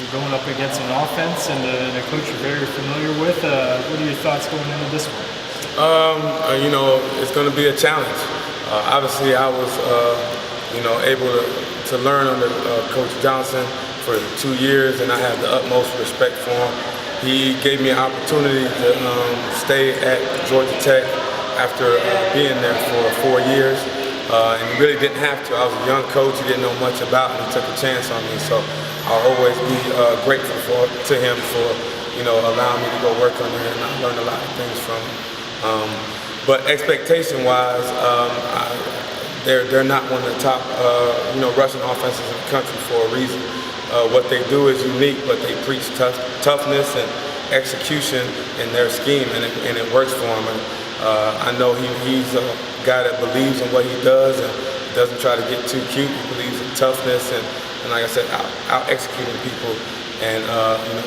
You're going up against an offense and a coach you're very familiar with. What are your thoughts going into this one? It's going to be a challenge. Obviously, I was, able to learn under Coach Johnson for 2 years, and I have the utmost respect for him. He gave me an opportunity to stay at Georgia Tech after being there for 4 years, and he really didn't have to. I was a young coach; he didn't know much about it. He took a chance on me, so I'll always be grateful to him for allowing me to go work under him. I learned a lot of things from him. But expectation-wise, they're not one of the top rushing offenses in the country for a reason. What they do is unique, but they preach toughness and execution in their scheme, and it works for him. And I know he's a guy that believes in what he does and doesn't try to get too cute. He believes in toughness and like I said, out executing people and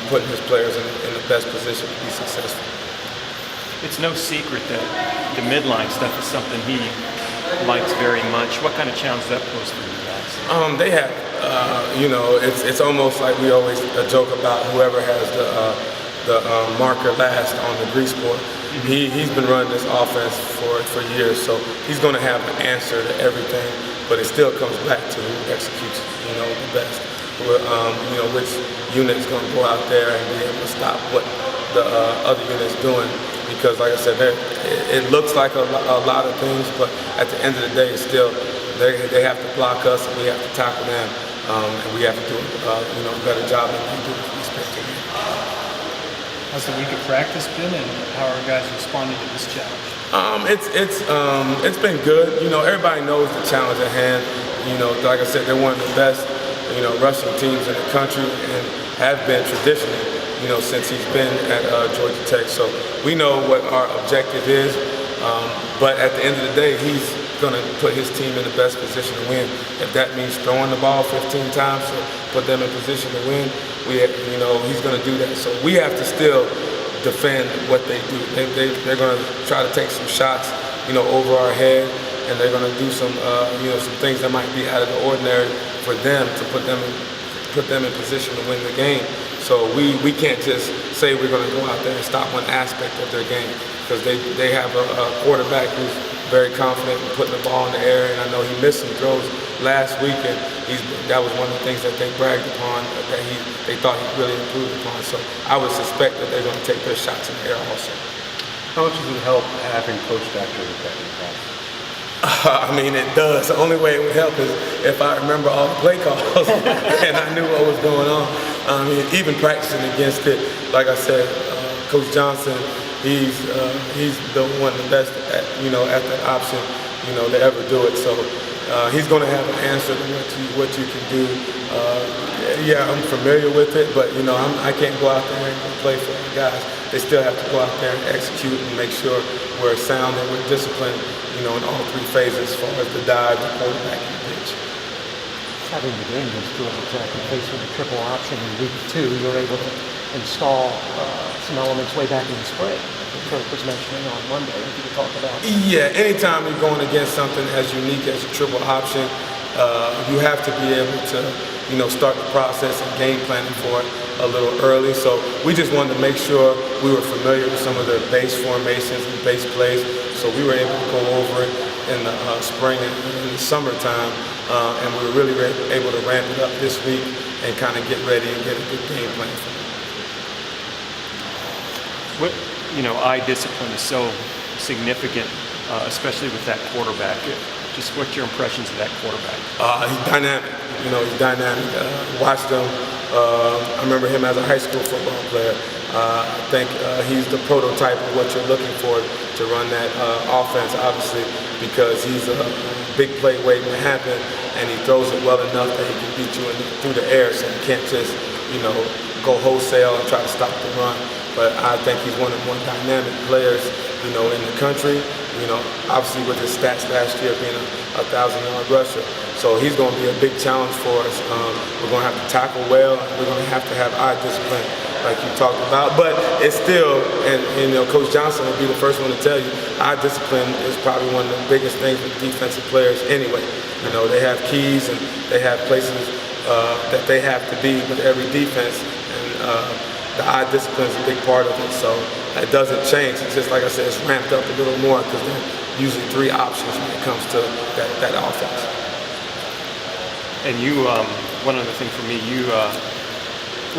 putting his players in the best position to be successful. It's no secret that the midline stuff is something he likes very much. What kind of challenge does that pose for you guys? They have, it's almost like we always joke about whoever has the marker last on the grease board. He's been running this offense for years, so he's going to have an answer to everything. But it still comes back to who executes, the best. Which unit's going to go out there and be able to stop what the other unit's doing. Because, like I said, it looks like a lot of things, but at the end of the day, it's still they have to block us and we have to tackle them, and we have to do a better job than we do with respect to them. How's the week of practice been, and how are guys responding to this challenge? It's been good. Everybody knows the challenge at hand. Like I said, they're one of the best rushing teams in the country and have been traditionally. Since he's been at Georgia Tech. So we know what our objective is, but at the end of the day, he's going to put his team in the best position to win. If that means throwing the ball 15 times to put them in position to win, he's going to do that. So we have to still defend what they do. They're going to try to take some shots, over our head, and they're going to do some things that might be out of the ordinary for them to put them in position to win the game. So we can't just say we're going to go out there and stop one aspect of their game, because they have a quarterback who's very confident in putting the ball in the air, and I know he missed some throws last week, and that was one of the things that they bragged upon, that they thought he really improved upon. So I would suspect that they're going to take their shots in the air also. How much does it help having Coach Dr. Beck? It does. The only way it would help is if I remember all the play calls and I knew what was going on. Even practicing against it, like I said, Coach Johnson, he's the one of the best at that option, to ever do it. So he's going to have an answer to what you can do. I'm familiar with it, but I can't go out there and play for the guys. They still have to go out there and execute and make sure we're sound and we're disciplined, in all three phases, as far as the dive, the quarterback, and the pitch. Having the game against Georgia Tech and facing the triple option in week 2, you were able to install some elements way back in the spring. Kirk was mentioning on Monday. If you could talk about it. Yeah, anytime you're going against something as unique as a triple option, you have to be able to, start the process and game planning for it a little early. So we just wanted to make sure we were familiar with some of the base formations and base plays. So we were able to go over it in the spring and in the summertime, and we were really able to ramp it up this week and kind of get ready and get a good game plan for it. Eye discipline is so significant, especially with that quarterback. Just what's your impressions of that quarterback? He's dynamic. He's dynamic. Watched him. I remember him as a high school football player. I think he's the prototype of what you're looking for to run that offense, obviously, because he's a big play waiting to happen, and he throws it well enough that he can beat you through the air, so you can't just, go wholesale and try to stop the run. But I think he's one of the more dynamic players, in the country. Obviously with his stats last year being a 1,000-yard rusher. So he's going to be a big challenge for us. We're going to have to tackle well. We're going to have eye discipline, like you talked about. But it's still, and Coach Johnson will be the first one to tell you, eye discipline is probably one of the biggest things with defensive players anyway. They have keys and they have places that they have to be with every defense, and the eye discipline is a big part of it. So that doesn't change. It's just like I said, it's ramped up a little more because there are usually 3 options when it comes to that offense. And you, one other thing for me, you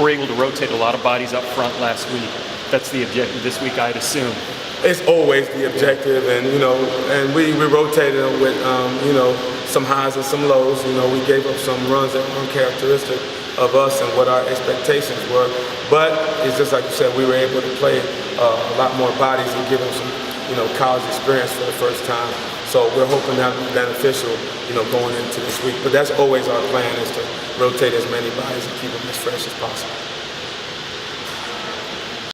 were able to rotate a lot of bodies up front last week. That's the objective this week, I'd assume. It's always the objective, and and we rotated them with some highs and some lows. We gave up some runs that were uncharacteristic of us and what our expectations were. But it's just like you said, we were able to play a lot more bodies and give them some college experience for the first time. So we're hoping that will be beneficial going into this week. But that's always our plan, is to rotate as many bodies and keep them as fresh as possible.